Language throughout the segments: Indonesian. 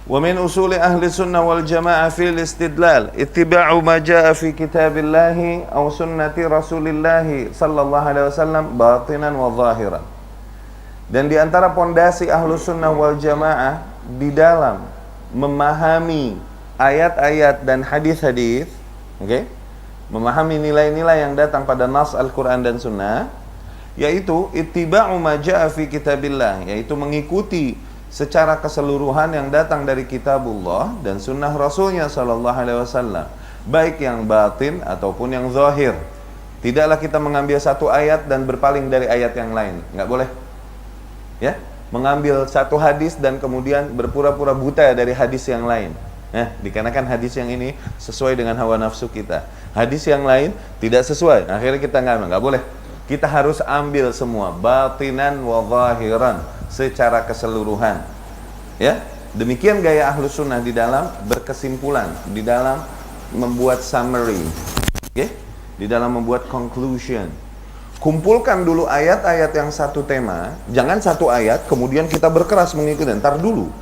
Wa min usuli ahli sunnah wal jamaah fil istidlal ittiba'u ma jaa fi kitabillahi aw sunnati rasulillahi sallallahu alaihi wasallam batinan wa zahiran. Dan di antara pondasi ahlu sunnah wal jamaah di dalam memahami ayat-ayat dan hadis-hadis, memahami nilai-nilai yang datang pada nas Al-Quran dan Sunnah, yaitu ittiba'u ma jaa fi kitabillah, yaitu mengikuti secara keseluruhan yang datang dari kitabullah dan sunnah rasulnya sallallahu alaihi wasallam, baik yang batin ataupun yang zahir. Tidaklah kita mengambil satu ayat dan berpaling dari ayat yang lain, nggak boleh ya, mengambil satu hadis dan kemudian berpura-pura buta dari hadis yang lain. Dikarenakan hadis yang ini sesuai dengan hawa nafsu kita, hadis yang lain tidak sesuai, akhirnya kita nggak boleh. Kita harus ambil semua, batinan wa zahiran, secara keseluruhan. Ya, demikian gaya ahlus sunnah di dalam berkesimpulan, di dalam membuat summary, di dalam membuat conclusion. Kumpulkan dulu ayat-ayat yang satu tema, jangan satu ayat kemudian kita berkeras mengikuti. Ntar dulu,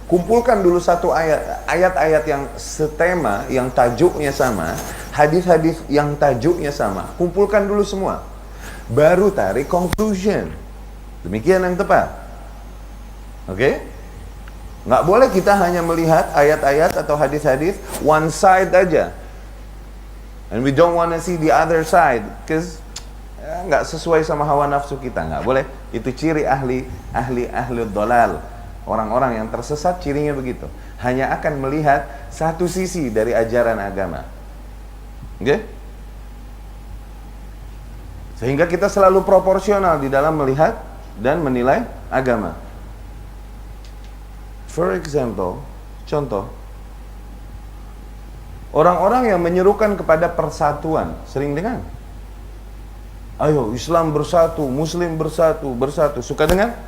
kumpulkan dulu satu ayat-ayat yang setema, yang tajuknya sama, hadis-hadis yang tajuknya sama, kumpulkan dulu semua, baru tarik conclusion. Demikian yang tepat. Nggak boleh kita hanya melihat ayat-ayat atau hadis-hadis one side aja, and we don't want to see the other side, because nggak sesuai sama hawa nafsu kita. Nggak boleh. Itu ciri ahli dhalal, orang-orang yang tersesat, cirinya begitu, hanya akan melihat satu sisi dari ajaran agama. Sehingga kita selalu proporsional di dalam melihat dan menilai agama. For example, contoh, orang-orang yang menyerukan kepada persatuan, sering dengar, ayo Islam bersatu, Muslim bersatu, suka dengar?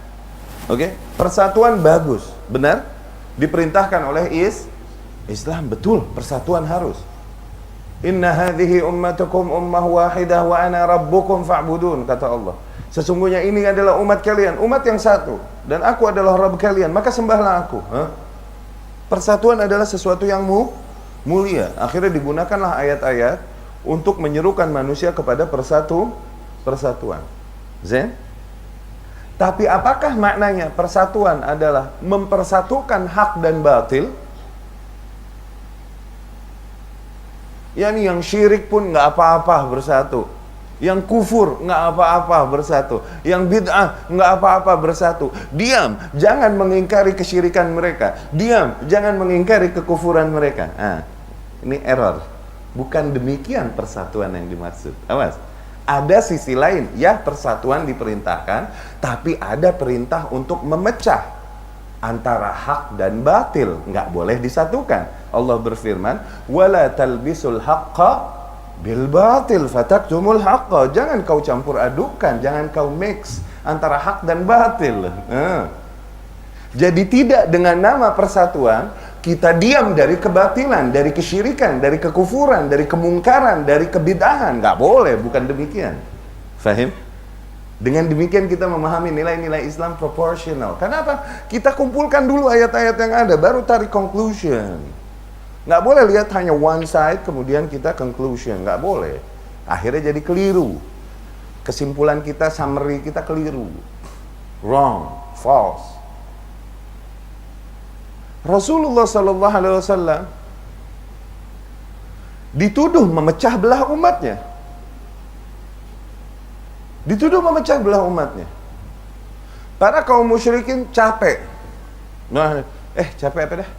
Persatuan bagus, benar, diperintahkan oleh Islam, betul, persatuan harus. Inna hadhihi ummatukum ummah wahidah wa ana rabbukum fa'budun, kata Allah. Sesungguhnya ini adalah umat kalian, umat yang satu, dan aku adalah Rabb kalian, maka sembahlah aku. Persatuan adalah sesuatu yang mulia. Akhirnya digunakanlah ayat-ayat untuk menyerukan manusia kepada persatuan. Tapi apakah maknanya persatuan adalah mempersatukan hak dan batil? Yang syirik pun nggak apa-apa bersatu, yang kufur nggak apa-apa bersatu, yang bid'ah nggak apa-apa bersatu. Diam, jangan mengingkari kesyirikan mereka. Diam, jangan mengingkari kekufuran mereka. Ini error. Bukan demikian persatuan yang dimaksud. Awas. Ada sisi lain, ya, persatuan diperintahkan, tapi ada perintah untuk memecah antara hak dan batil, nggak boleh disatukan. Allah berfirman, wala talbisul haqqa bil batil fataktumul haqqa. Jangan kau campur adukan, jangan kau mix antara hak dan batil. Jadi tidak dengan nama persatuan kita diam dari kebatilan, dari kesyirikan, dari kekufuran, dari kemungkaran, dari kebid'ahan. Nggak boleh, bukan demikian. Fahim? Dengan demikian kita memahami nilai-nilai Islam proporsional. Kenapa? Kita kumpulkan dulu ayat-ayat yang ada, baru tarik conclusion. Nggak boleh lihat hanya one side, kemudian kita conclusion. Nggak boleh. Akhirnya jadi keliru. Kesimpulan kita, summary kita keliru. Wrong, false. Rasulullah sallallahu alaihi wasallam dituduh memecah belah umatnya. Dituduh memecah belah umatnya. Para kaum musyrikin capek. Capek apa dah?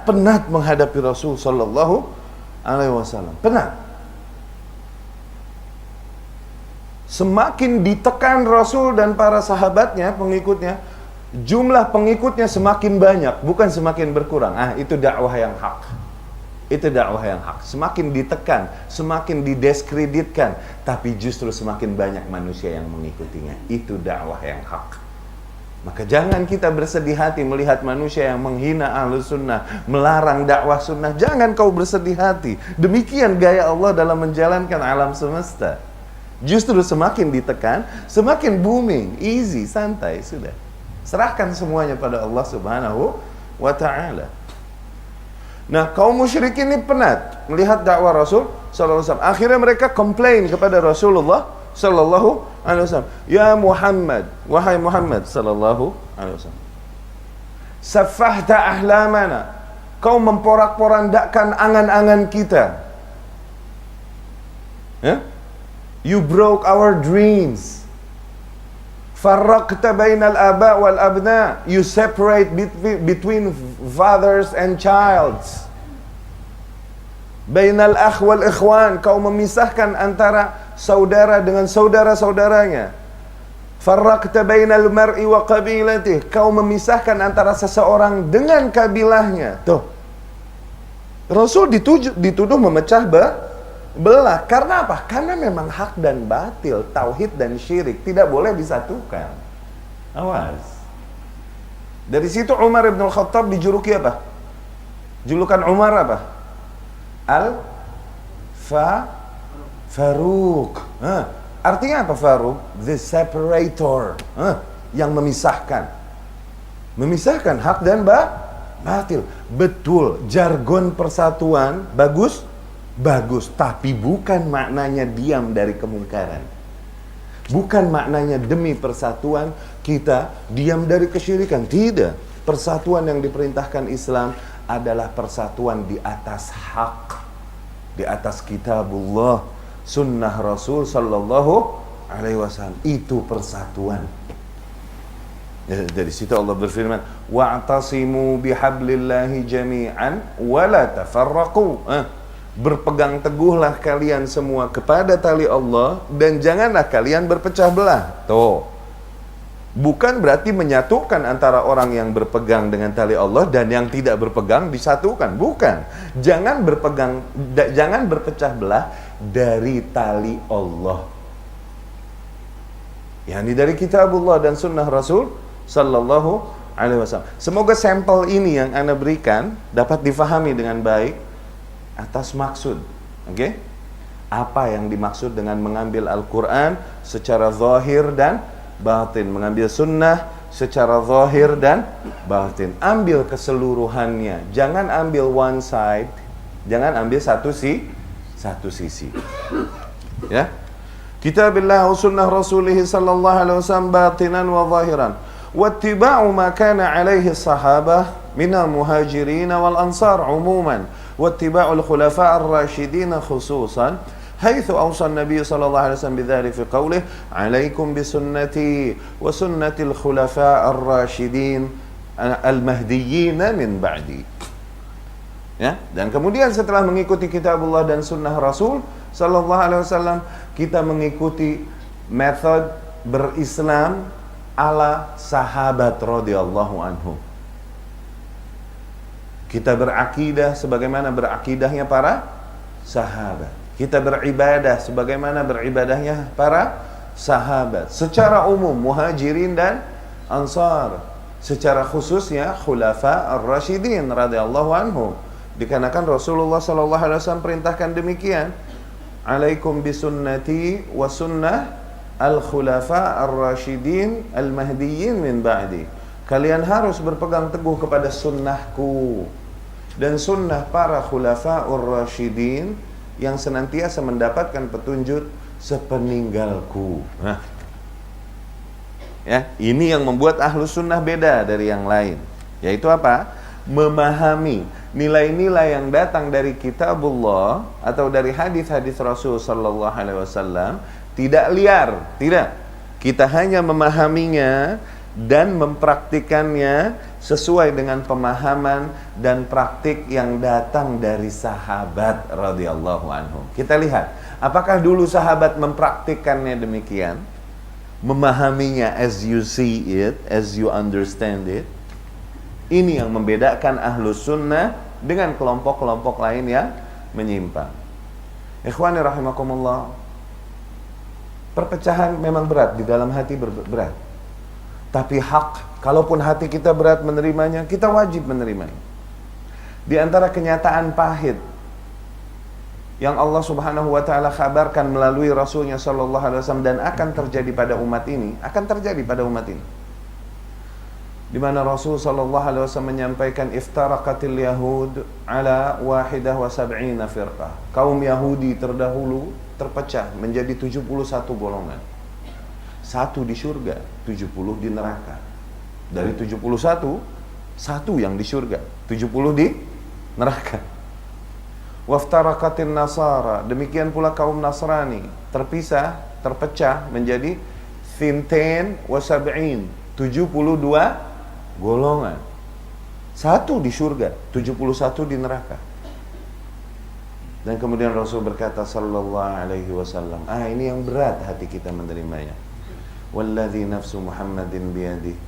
Penat menghadapi Rasul sallallahu alaihi wasallam. Penat. Semakin ditekan Rasul dan para sahabatnya, pengikutnya, jumlah pengikutnya semakin banyak, bukan semakin berkurang. Itu dakwah yang hak. Itu dakwah yang hak. Semakin ditekan, semakin didiskreditkan, tapi justru semakin banyak manusia yang mengikutinya. Itu dakwah yang hak. Maka jangan kita bersedih hati melihat manusia yang menghina ahlus sunnah, melarang dakwah sunnah. Jangan kau bersedih hati. Demikian gaya Allah dalam menjalankan alam semesta. Justru semakin ditekan, semakin booming, easy, santai, sudah. Serahkan semuanya pada Allah Subhanahu wa ta'ala. Nah, kaum musyrikin ini penat melihat dakwah Rasul sallallahu alaihi wasallam. Akhirnya mereka komplain kepada Rasulullah sallallahu alaihi wasallam. Ya Muhammad, wahai Muhammad sallallahu alaihi wasallam. Saffahta ahlamana. Kau memporak-porandakan angan-angan kita. Ya? You broke our dreams. Farraqta bainal aba wal abna. You separate between fathers and childs. Bainal akh wal ikhwan. Kau memisahkan antara saudara dengan saudara-saudaranya. Farraqta bainal mar'i wa qabilatih. Kau memisahkan antara seseorang dengan kabilahnya. Tuh. Rasul dituduh memecah belah. Karena apa? Karena memang hak dan batil, tauhid dan syirik tidak boleh disatukan. Awas. Dari situ Umar bin Khattab dijuluki apa? Julukan Umar apa? Faruq. Artinya apa Faruq? The separator. Yang memisahkan. Memisahkan hak dan batil. Betul, jargon persatuan bagus, tapi bukan maknanya diam dari kemungkaran. Bukan maknanya demi persatuan kita diam dari kesyirikan. Tidak. Persatuan yang diperintahkan Islam adalah persatuan di atas hak, di atas kitabullah, sunnah Rasul sallallahu alaihi wasallam. Itu persatuan. Dari situ Allah berfirman, wa'tasimu bihablillahi jami'an wa la tafarraqu. Berpegang teguhlah kalian semua kepada tali Allah dan janganlah kalian berpecah belah. Tuh. Bukan berarti menyatukan antara orang yang berpegang dengan tali Allah dan yang tidak berpegang disatukan. Bukan. Jangan berpecah belah dari tali Allah. Yani dari kitabullah dan sunnah Rasul sallallahu alaihi wasallam. Semoga sampel ini yang Anda berikan dapat difahami dengan baik atas maksud. Oke? Apa yang dimaksud dengan mengambil Al-Quran secara zahir dan batin, mengambil sunnah secara zahir dan batin. Ambil keseluruhannya. Jangan ambil one side, jangan ambil satu sisi. Ya? Kitabillah wa sunnah Rasulih sallallahu alaihi wasallam batinan wa zahiran. Wattiba'u ma kana alaihi sahabah minal muhajirin wal ansar umuman. واتباع الخلفاء الراشدين خصوصا حيث أوصى النبي صلى الله عليه وسلم بذلك في قوله عليكم بسنتي وسنة الخلفاء الراشدين المهديين من بعدي. Ya, dan kemudian setelah mengikuti kitabullah dan sunnah Rasul sallallahu alaihi wasallam, kita mengikuti metode berislam ala sahabat radhiyallahu anhum. Kita berakidah sebagaimana berakidahnya para sahabat. Kita beribadah sebagaimana beribadahnya para sahabat. Secara umum muhajirin dan ansar. Secara khususnya khulafa ar-rasyidin radhiyallahu anhum. Dikarenakan Rasulullah sallallahu alaihi wasallam perintahkan demikian. Alaikum bisunnati wa sunnah al-khulafa ar-rasyidin al-mahdiyyin min ba'di. Kalian harus berpegang teguh kepada sunnahku dan sunnah para khulafa'ur rasyidin yang senantiasa mendapatkan petunjuk sepeninggalku. Nah, ya, ini yang membuat ahlus sunnah beda dari yang lain. Yaitu apa? Memahami nilai-nilai yang datang dari kitabullah atau dari hadis-hadis Rasul sallallahu alaihi wasallam tidak liar, tidak. Kita hanya memahaminya dan mempraktikannya sesuai dengan pemahaman dan praktik yang datang dari sahabat radhiyallahu anhum. Kita lihat, apakah dulu sahabat mempraktikannya demikian? Memahaminya as you see it, as you understand it. Ini yang membedakan ahlus sunnah dengan kelompok-kelompok lain yang menyimpang. Ikhwani rahimakumullah, perpecahan memang berat, di dalam hati berat. Tapi hak, kalaupun hati kita berat menerimanya, kita wajib menerimanya. Di antara kenyataan pahit yang Allah Subhanahu wa taala kabarkan melalui Rasulnya sallallahu alaihi wasallam dan akan terjadi pada umat ini, di mana Rasul sallallahu alaihi wasallam menyampaikan iftaraqatil yahud ala wahidah wa sab'ina firqah. Kaum Yahudi terdahulu terpecah menjadi 71 golongan. 1 di surga, 70 di neraka. Dari 71, 1 yang di surga, 70 di neraka. Waftaraqatin nasara, demikian pula kaum Nasrani terpecah menjadi thintain wa sab'in, 72 golongan. 1 di surga, 71 di neraka. Dan kemudian Rasul berkata sallallahu alaihi wasallam, ini yang berat hati kita menerimanya. Walladzi nafsu Muhammadin biyadihi,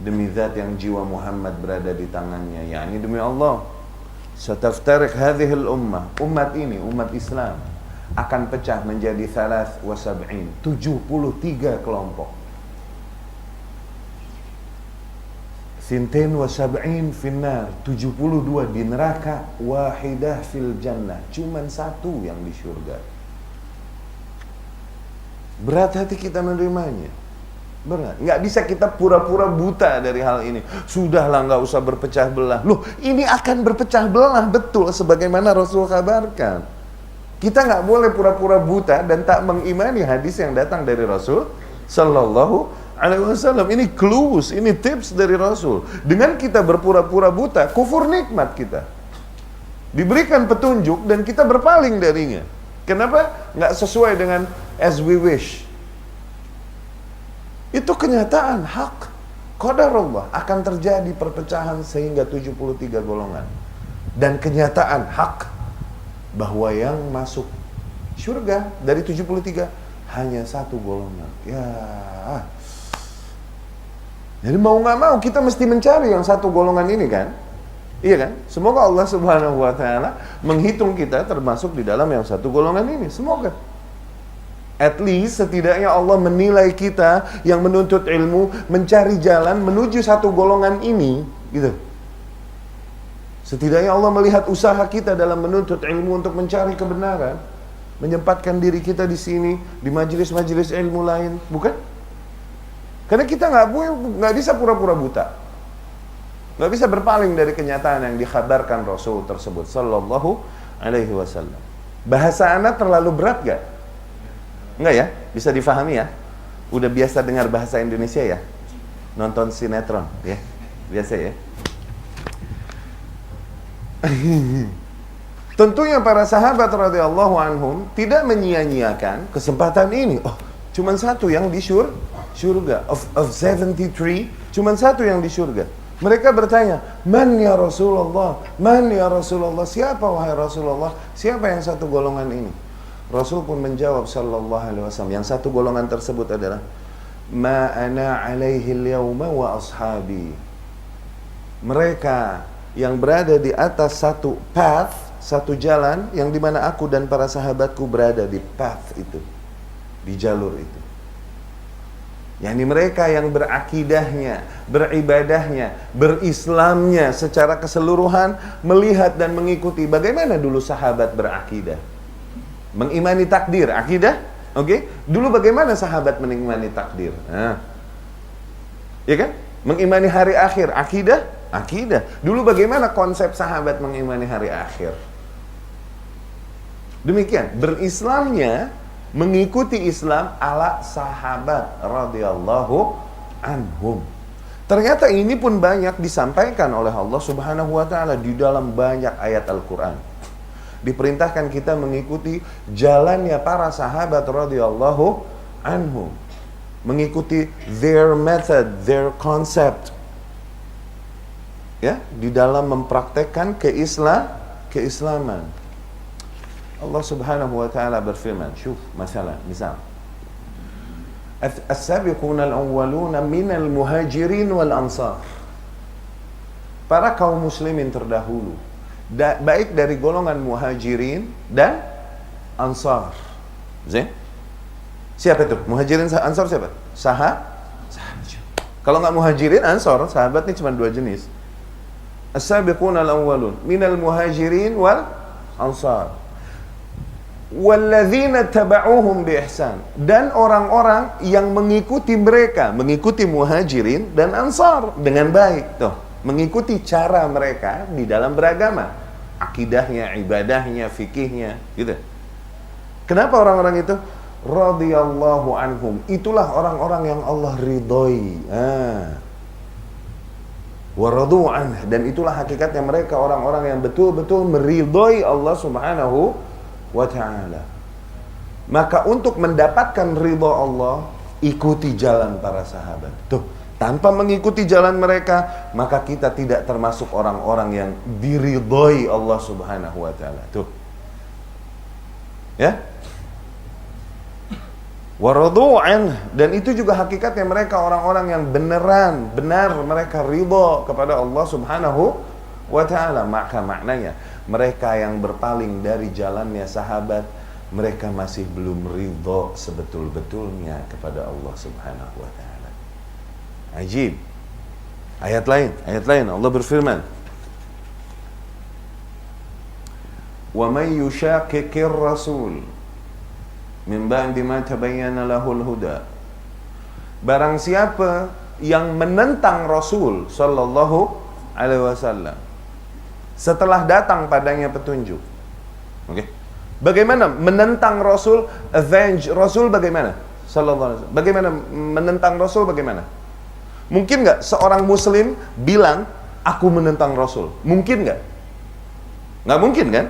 demi zat yang jiwa Muhammad berada di tangannya, yakni demi Allah, sataftarik hadhil ummah, umat ini, umat Islam akan pecah menjadi 73 kelompok. 72 finnar, 72 di neraka, wahidah fil jannah, cuman 1 yang di surga. Berat hati kita menerimanya. Berat. Nggak bisa kita pura-pura buta dari hal ini. Sudahlah, nggak usah berpecah belah. Loh, ini akan berpecah belah, betul sebagaimana Rasul kabarkan. Kita nggak boleh pura-pura buta dan tak mengimani hadis yang datang dari Rasul sallallahu alaihi wasallam. Ini clues, ini tips dari Rasul. Dengan kita berpura-pura buta, kufur nikmat kita. Diberikan petunjuk dan kita berpaling darinya. Kenapa? Nggak sesuai dengan as we wish. Itu kenyataan hak. Qadarullah, akan terjadi perpecahan sehingga 73 golongan. Dan kenyataan hak bahwa yang masuk surga dari 73 hanya 1 golongan. Ya. Jadi mau nggak mau kita mesti mencari yang 1 golongan ini kan? Iya kan? Semoga Allah Subhanahu wa taala menghitung kita termasuk di dalam yang 1 golongan ini. Semoga. At least setidaknya Allah menilai kita yang menuntut ilmu mencari jalan menuju 1 golongan ini, gitu. Setidaknya Allah melihat usaha kita dalam menuntut ilmu untuk mencari kebenaran, menyempatkan diri kita di sini, di majelis-majelis ilmu lain, bukan? Karena kita nggak bisa pura-pura buta, nggak bisa berpaling dari kenyataan yang dikhabarkan Rasul tersebut, sallallahu alaihi wasallam. Bahasa anak terlalu berat gak? Enggak ya? Bisa difahami ya? Udah biasa dengar bahasa Indonesia ya? Nonton sinetron ya? Biasa ya? Tentunya para sahabat radhiyallahu anhum tidak menyia-nyiakan kesempatan ini. Oh, cuman 1 yang di surga. Of 73, cuman 1 yang di surga. Mereka bertanya, "Man ya Rasulullah? Man ya Rasulullah? Siapa wahai Rasulullah? Siapa yang 1 golongan ini?" Rasul pun menjawab sallallahu alaihi wasallam, yang 1 golongan tersebut adalah ma ana alaihi al-yawma wa ashabi. Mereka yang berada di atas 1 path, 1 jalan yang dimana aku dan para sahabatku berada di path itu, di jalur itu. yakni mereka yang berakidahnya, beribadahnya, berislamnya secara keseluruhan, melihat dan mengikuti bagaimana dulu sahabat berakidah. Mengimani takdir, akidah, oke? Dulu bagaimana sahabat mengimani takdir? Nah. Ya kan? Mengimani hari akhir, akidah, akidah. Dulu bagaimana konsep sahabat mengimani hari akhir? Demikian, berislamnya mengikuti Islam ala sahabat radhiyallahu anhum. Ternyata ini pun banyak disampaikan oleh Allah Subhanahu wa taala di dalam banyak ayat Al-Qur'an. Diperintahkan kita mengikuti jalannya para sahabat radhiyallahu anhum, mengikuti their method, their concept. Ya, di dalam mempraktekkan keislaman. Allah Subhanahu wa taala berfirman, syuf, misal as-sabiquna al-awwaluna minal muhajirin wal ansar. Para kaum muslimin terdahulu, baik dari golongan muhajirin dan ansar. Siapa itu? Muhajirin ansar siapa? Kalau nggak muhajirin ansar, sahabat ini cuma 2 jenis. As-sabiquna al-awwalun minal muhajirin wal ansar. walladzina taba'uhum biihsan, dan orang-orang yang mengikuti mereka, mengikuti muhajirin dan ansar dengan baik. Tuh, mengikuti cara mereka di dalam beragama, akidahnya, ibadahnya, fikihnya, gitu. Kenapa orang-orang itu? Radhiyallahu anhum, itulah orang-orang yang Allah ridhoi. Waradu anh, dan itulah hakikatnya mereka orang-orang yang betul-betul meridhoi Allah Subhanahu wa ta'ala. Maka untuk mendapatkan ridha Allah, ikuti jalan para sahabat. Tuh, tanpa mengikuti jalan mereka, maka kita tidak termasuk orang-orang yang diridhoi Allah Subhanahu wa ta'ala. Tuh. Ya? Waradu'an, dan itu juga hakikatnya mereka orang-orang yang benar mereka ridha kepada Allah Subhanahu wa ta'ala. Maka maknanya mereka yang berpaling dari jalannya sahabat, mereka masih belum ridha sebetul-betulnya kepada Allah Subhanahu wa ta'ala. Ajib. Ayat lain Allah berfirman, "Wa may yushaqiqir rasul min ba'di ma tabayyana lahul huda." Barang siapa yang menentang Rasul sallallahu alaihi wasallam setelah datang padanya petunjuk. Oke. Bagaimana menentang Rasul? Avenge Rasul bagaimana? Sallallahu alaihi wasallam. Bagaimana menentang Rasul bagaimana? Mungkin nggak seorang muslim bilang aku menentang Rasul? Mungkin nggak? Nggak mungkin kan?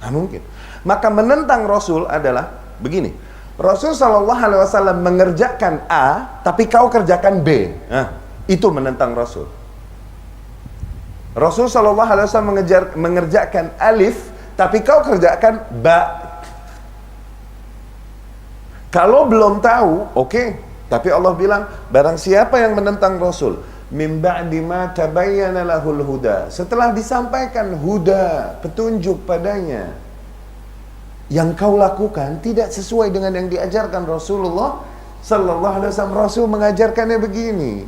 Nggak mungkin. Maka menentang Rasul adalah begini. Rasul sallallahu alaihi wasallam mengerjakan A, tapi kau kerjakan B. Nah, itu menentang Rasul. Rasul sallallahu alaihi wasallam mengerjakan alif, tapi kau kerjakan ba. Kalau belum tahu, oke. Tapi Allah bilang, barang siapa yang menentang Rasul, min ba'di ma tabayyana lahul huda, setelah disampaikan huda, petunjuk padanya, yang kau lakukan tidak sesuai dengan yang diajarkan Rasulullah sallallahu alaihi wasallam. Rasul mengajarkannya begini.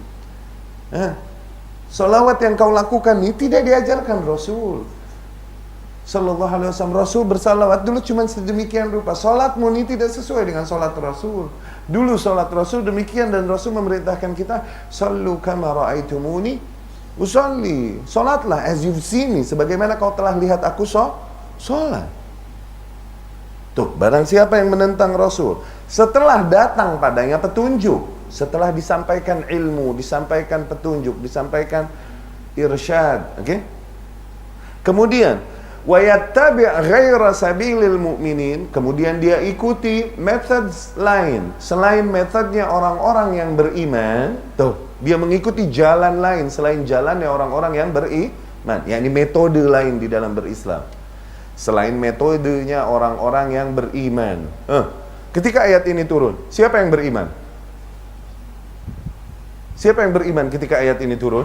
Salawat yang kau lakukan ini tidak diajarkan Rasul sallallahu alaihi wasallam. Rasul bersalawat dulu cuma sedemikian rupa. Salatmu ini tidak sesuai dengan salat Rasul. Dulu salat Rasul demikian, dan Rasul memerintahkan kita, sallu kama ra'aitumuni usalli. Salatlah as you've seen me, sebagaimana kau telah lihat aku salat. Tuh, barang siapa yang menentang Rasul setelah datang padanya petunjuk, setelah disampaikan ilmu, disampaikan petunjuk, disampaikan irsyad, oke? Kemudian wa yattabi' ghaira sabilil mu'minin, kemudian dia ikuti metode lain selain metodenya orang-orang yang beriman. Tuh, dia mengikuti jalan lain selain jalannya orang-orang yang beriman, yakni metode lain di dalam berislam selain metodenya orang-orang yang beriman. Ketika ayat ini turun, siapa yang beriman? Siapa yang beriman ketika ayat ini turun?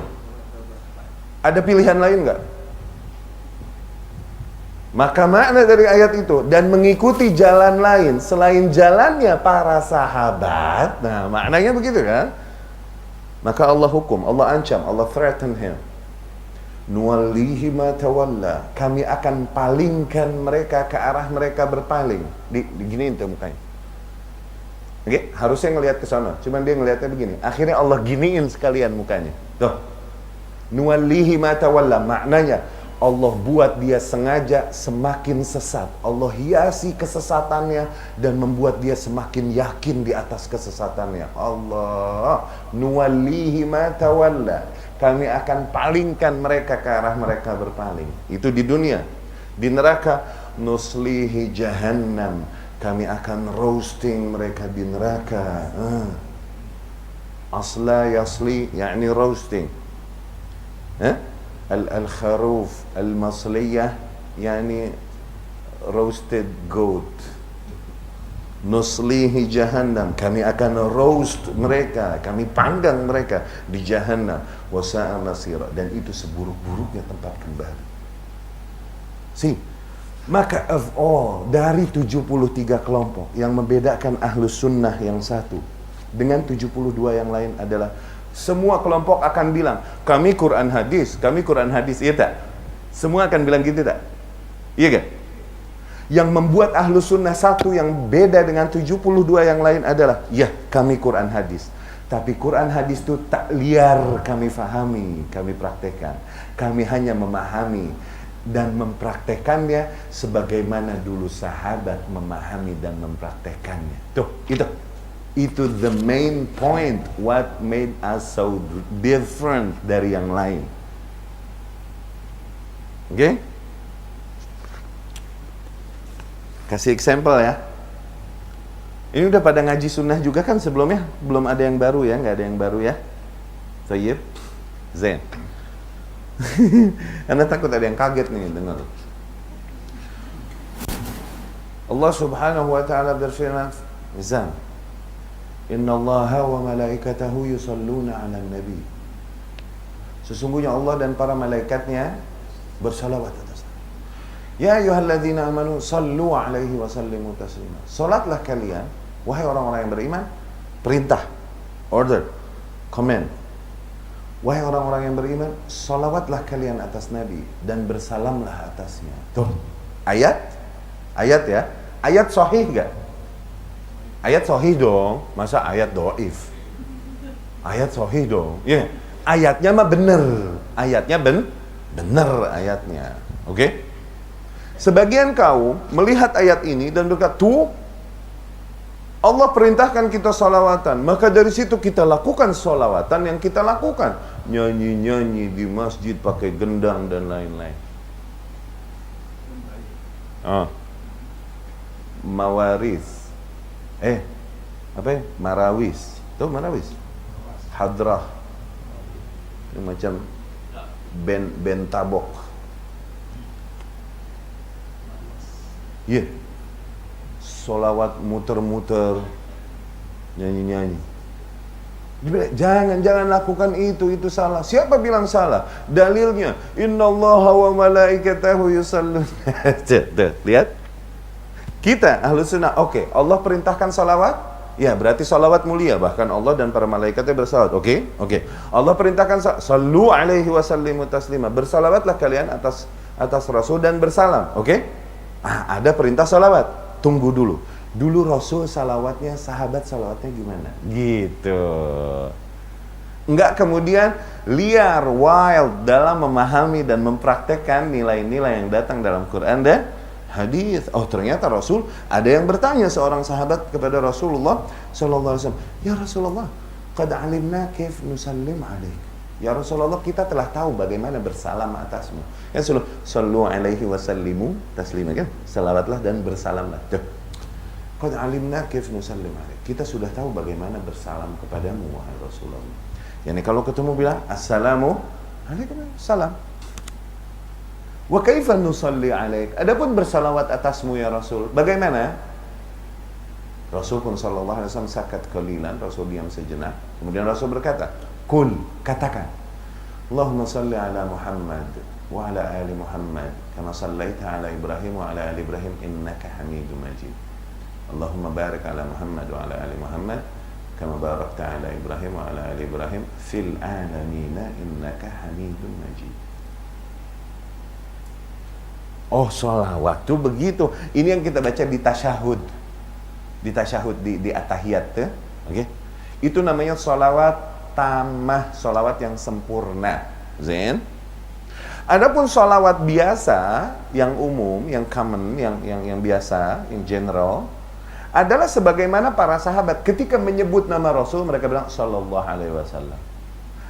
Ada pilihan lain nggak? Maka makna dari ayat itu, dan mengikuti jalan lain selain jalannya para sahabat. Nah, maknanya begitu kan? Maka Allah hukum, Allah ancam, Allah threaten him. Nuwallihi ma tawalla, kami akan palingkan mereka ke arah mereka berpaling. Diginiin tuh mukanya. Oke, harusnya ngelihat ke sana, cuman dia ngelihatnya begini. Akhirnya Allah giniin sekalian mukanya. Tuh. Nuwallihi ma tawalla, maknanya Allah buat dia sengaja semakin sesat. Allah hiasi kesesatannya dan membuat dia semakin yakin di atas kesesatannya. Allah, nuwallihi ma tawalla, kami akan palingkan mereka ke arah mereka berpaling. Itu di dunia. Di neraka, nuslihi jahannam, kami akan roasting mereka di neraka. Asla yasli, yakni roasting. Al-kharuf al-masliyah, yakni roasted goat. Nuslihi jahannam, kami akan roast mereka, kami panggang mereka di jahannam. Wasa'a masira, dan itu seburuk-buruknya tempat kembali. Maka of all, dari 73 kelompok yang membedakan ahlus sunnah yang satu dengan 72 yang lain adalah semua kelompok akan bilang, kami Quran hadis, iya tak? Semua akan bilang gitu tak? Iya kan? Yang membuat Ahlus Sunnah satu yang beda dengan 72 yang lain adalah, ya kami Quran hadis. Tapi Quran hadis itu tak liar kami fahami, kami praktekkan. Kami hanya memahami dan mempraktekannya sebagaimana dulu sahabat memahami dan mempraktekannya. Tuh, itu the main point what made us so different dari yang lain. Oke? Okay? Kasih example ya. Ini udah pada ngaji sunnah juga kan sebelumnya? Belum ada yang baru ya? Nggak ada yang baru ya? Thayyib? Zain. Karena takut ada yang kaget nih dengar. Allah Subhanahu wa taala berfirman, "Zan, Inna Allaha wa malaikatahu yusalluna 'alan nabi." Sesungguhnya Allah dan para malaikatnya bersalawat atas Nabi. Ya ayyuhalladzina amanu sallu 'alaihi wa sallimu taslima. Salatlah kalian, wahai orang-orang yang beriman, perintah, order, command. Wahai orang-orang yang beriman, salawatlah kalian atas Nabi dan bersalamlah atasnya. Tuh, ayat ya. Ayat sahih gak? Ayat sahih dong, masa ayat doif? Ayat sahih dong. Ya, yeah. Ayatnya mah bener. Ayatnya bener ayatnya. Oke? Okay? Sebagian kaum melihat ayat ini dan berkata, tuh Allah perintahkan kita salawatan, maka dari situ kita lakukan salawatan yang kita lakukan. Nyanyi-nyanyi di masjid pakai gendang dan lain-lain. Mawaris. Apa ya? Marawis. Tuh marawis. Hadrah. Ini macam bentabok. Iya. Yeah. Solawat muter-muter, nyanyi-nyanyi. Jangan lakukan itu salah. Siapa bilang salah? Dalilnya, innallaha wa malaikatahu yusalluna. Lihat. Kita Ahlus Sunnah, oke, Allah perintahkan salawat, ya berarti salawat mulia, bahkan Allah dan para malaikatnya bersalawat. Oke. Allah perintahkan sallu alaihi wa sallimu taslima. Bersalawatlah kalian atas Rasul dan bersalam. Oke? Ada perintah salawat. Tunggu dulu. Dulu Rasul salawatnya, sahabat salawatnya gimana? Gitu. Enggak kemudian liar, wild dalam memahami dan mempraktekkan nilai-nilai yang datang dalam Quran dan hadis. Oh, ternyata Rasul, ada yang bertanya seorang sahabat kepada Rasulullah sallallahu alaihi wasallam, "Ya Rasulullah, qad alimna kaif nusallim alaik." Ya Rasulullah, kita telah tahu bagaimana bersalam atasmu. Ya Rasulullah, sallu alaihi wasallimu taslima, kan? Salawatlah dan bersalamlah. Qad alimna kaif nusallim alaik. Kita sudah tahu bagaimana bersalam kepadamu wahai Rasulullah. Yani kalau ketemu bilang assalamu alaikum salam. Wa kaifa nusalli alaik. Adapun bersalawat atasmu ya Rasul, bagaimana? Rasul pun sallallahu alaihi wasallam sakat qalilan, Rasul diam sejenak. Kemudian Rasul berkata, "Qul," katakan, "Allahumma salli ala Muhammad wa ala ali Muhammad kama sallaita ala Ibrahim wa ala ali Ibrahim innaka Hamidum Majid. Allahumma barik ala Muhammad wa ala ali Muhammad kama barakta ala Ibrahim wa ala ali Ibrahim fil alamin innaka Hamidum Majid." Oh, sholawat itu begitu. Ini yang kita baca di tasyahud. Di tasyahud, di at-tahiyat. Okay? Itu namanya sholawat tamah, sholawat yang sempurna. Zain. Adapun sholawat biasa, yang umum, yang common, yang biasa, yang general, adalah sebagaimana para sahabat ketika menyebut nama Rasul, mereka bilang sallallahu alaihi wasallam.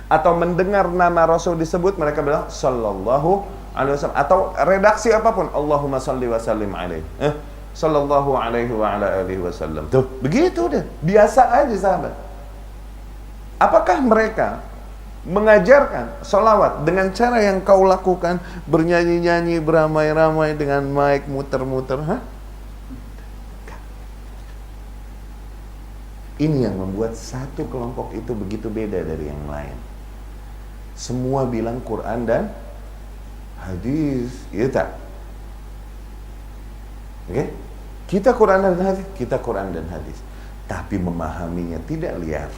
Atau mendengar nama Rasul disebut, mereka bilang sallallahu alaihi wasallam. Atau redaksi apapun, Allahumma salli wa sallim alaihi. Sallallahu alaihi wa ala alihi wasallam. Tuh, begitu deh. Biasa aja sahabat. Apakah mereka mengajarkan sholawat dengan cara yang kau lakukan, bernyanyi-nyanyi, beramai-ramai dengan mic, muter-muter? Ini yang membuat satu kelompok itu begitu beda dari yang lain. Semua bilang Quran dan hadis, iya tak? Oke? Kita Quran dan hadis, kita Quran dan hadis. Tapi memahaminya tidak liar.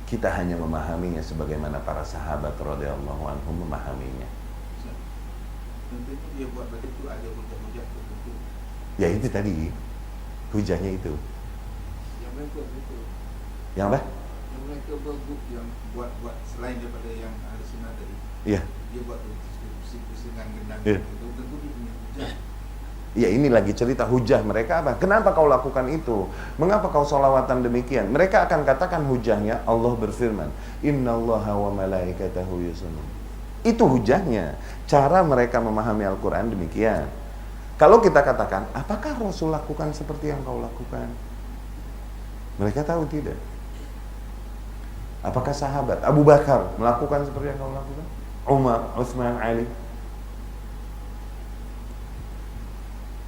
Kita hanya memahaminya sebagaimana para sahabat radhiyallahu anhum memahaminya. Tentunya dia buat begitu ada hujah-hujah Ya itu tadi hujahnya itu. Yang mereka itu. Yang apa? Yang mereka yang buat selain daripada yang ahli sunnah tadi. Iya. Dia buat pusingan gendang Iya. itu tentu dia punya hujah. Ya ini lagi cerita hujah mereka apa? Kenapa kau lakukan itu? Mengapa kau sholawatan demikian? Mereka akan katakan hujahnya Allah berfirman, Innallaha wa malaikatahu yusallun. Itu hujahnya. Cara mereka memahami Al-Quran demikian. Kalau kita katakan, apakah Rasul lakukan seperti yang kau lakukan? Mereka tahu tidak. Apakah sahabat Abu Bakar melakukan seperti yang kau lakukan? Umar, Utsman, Ali?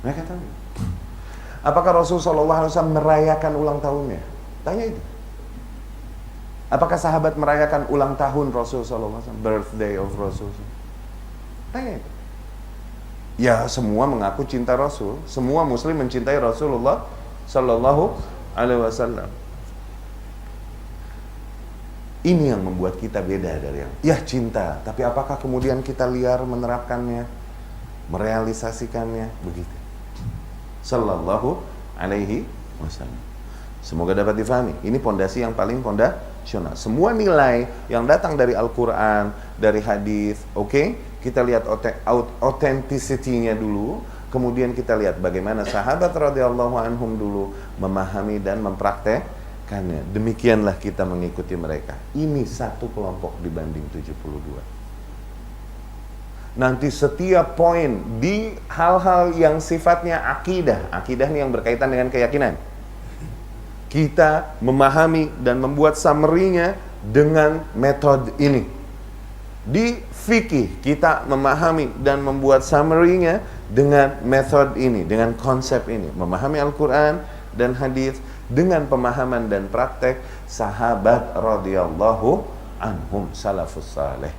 Mereka tahu. Apakah Rasul SAW merayakan ulang tahunnya? Tanya itu. Apakah sahabat merayakan ulang tahun Rasul SAW? Birthday of Rasul? Tanya itu. Ya semua mengaku cinta Rasul. Semua Muslim mencintai Rasulullah Sallallahu Alaihi Wasallam. Ini yang membuat kita beda dari yang ya cinta. Tapi apakah kemudian kita liar menerapkannya, merealisasikannya? Begitu. Sallallahu Alaihi Wasallam. Semoga dapat difahami. Ini pondasi yang paling fondasional. Semua nilai yang datang dari Al-Quran, dari hadis, oke? Kita lihat authenticity-nya dulu, kemudian kita lihat bagaimana sahabat radhiyallahu anhum dulu memahami dan mempraktekkannya. Demikianlah kita mengikuti mereka. Ini satu kelompok dibanding 72. Nanti setiap poin di hal-hal yang sifatnya akidah ini yang berkaitan dengan keyakinan, kita memahami dan membuat summary-nya dengan metode ini. Di fikih kita memahami dan membuat summary-nya dengan metode ini, dengan konsep ini, memahami Al-Quran dan hadis dengan pemahaman dan praktek sahabat radhiyallahu anhum salafus saleh.